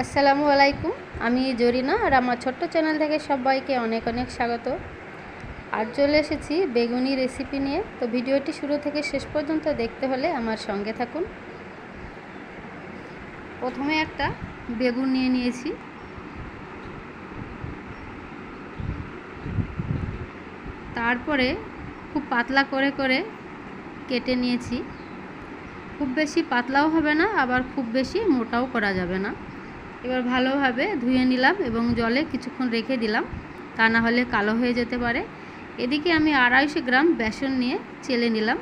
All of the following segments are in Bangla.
আসসালামু আলাইকুম। আমি জরিনা আর আমার ছোট্ট চ্যানেল থেকে সবাইকে অনেক অনেক স্বাগত। আজ চলে এসেছি বেগুনি রেসিপি নিয়ে। তো ভিডিওটি শুরু থেকে শেষ পর্যন্ত দেখতে হলে আমার সঙ্গে থাকুন। প্রথমে একটা বেগুন নিয়ে নিয়েছি। তারপরে খুব পাতলা করে করে কেটে নিয়েছি। খুব বেশি পাতলাও হবে না, আবার খুব বেশি মোটাও করা যাবে না। এবার ভালোভাবে ধুয়ে নিলাম এবং জলে কিছুক্ষণ রেখে দিলাম, তা না হলে কালো হয়ে যেতে পারে। এদিকে আমি 250 গ্রাম বেসন নিয়ে চেলে নিলাম।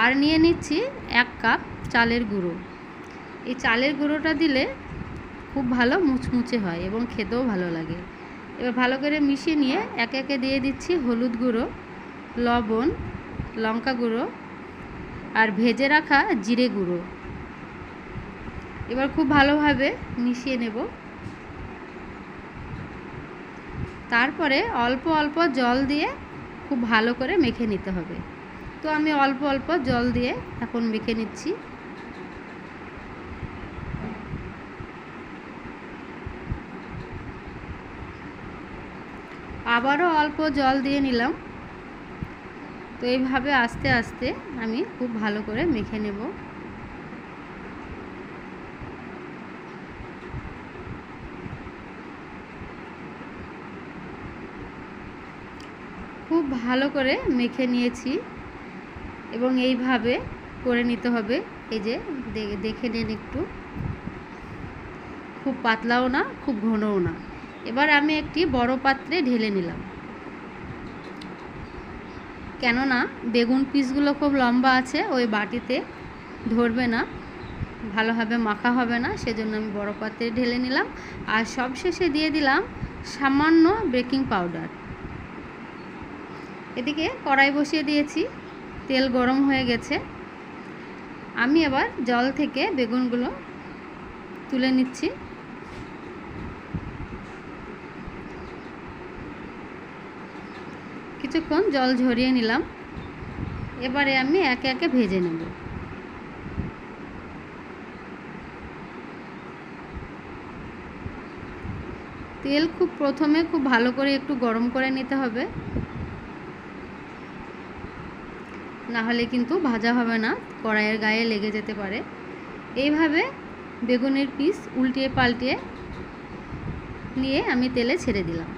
আর নিয়ে নিচ্ছি 1 কাপ চালের গুঁড়ো। এই চালের গুঁড়োটা দিলে খুব ভালো মুচমুচে হয় এবং খেতেও ভালো লাগে। এবার ভালো করে মিশিয়ে নিয়ে একে একে দিয়ে দিচ্ছি হলুদ গুঁড়ো, লবণ, লঙ্কা গুঁড়ো আর ভেজে রাখা জিরে গুঁড়ো। এবার খুব ভালোভাবে মিশিয়ে নেব। তারপরে অল্প অল্প জল দিয়ে খুব ভালো করে মেখে নিতে হবে। তো আমি অল্প অল্প জল দিয়ে এখন মেখে নিচ্ছি। আবারও অল্প জল দিয়ে নিলাম। তো এইভাবে আস্তে আস্তে আমি খুব ভালো করে মেখে নেব। খুব ভালো করে মেখে নিয়েছি এবং এইভাবে করে নিতে হবে। এই যে দেখে নিন, একটু খুব পাতলাও না, খুব ঘনও না। এবার আমি একটি বড় পাত্রে ঢেলে নিলাম, কেননা বেগুন পিসগুলো খুব লম্বা আছে, ওই বাটিতে ধরবে না, ভালোভাবে মাখা হবে না, সেজন্য আমি বড় পাত্রে ঢেলে নিলাম। আর সবশেষে দিয়ে দিলাম সামান্য বেকিং পাউডার। এদিকে কড়াই বসিয়ে দিয়েছি, তেল গরম হয়ে গেছে। আমি এবার জল থেকে বেগুনগুলো তুলে নিচ্ছি। কিছুক্ষণ জল ঝরিয়ে নিলাম। এবারে আমি একে একে ভেজে নেব। তেল প্রথমে খুব ভালো করে একটু গরম করে নিতে হবে, না হলে কিন্তু ভাজা হবে না, কড়াইয়ের গায়ে লেগে যেতে পারে। এইভাবে বেগুনের পিস উল্টিয়ে পাল্টিয়ে নিয়ে আমি তেলে ছেড়ে দিলাম।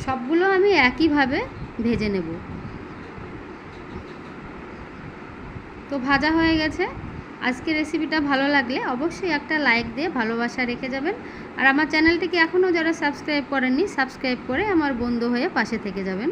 সবগুলো আমি একইভাবে ভেজে নেব। তো ভাজা হয়ে গেছে। আজকের রেসিপিটা ভালো লাগলে অবশ্যই একটা লাইক দিয়ে ভালোবাসা রেখে যাবেন। আর আমার চ্যানেলটিকে এখনও যারা সাবস্ক্রাইব করেননি, সাবস্ক্রাইব করে আমার বন্ধু হয়ে পাশে থেকে যাবেন।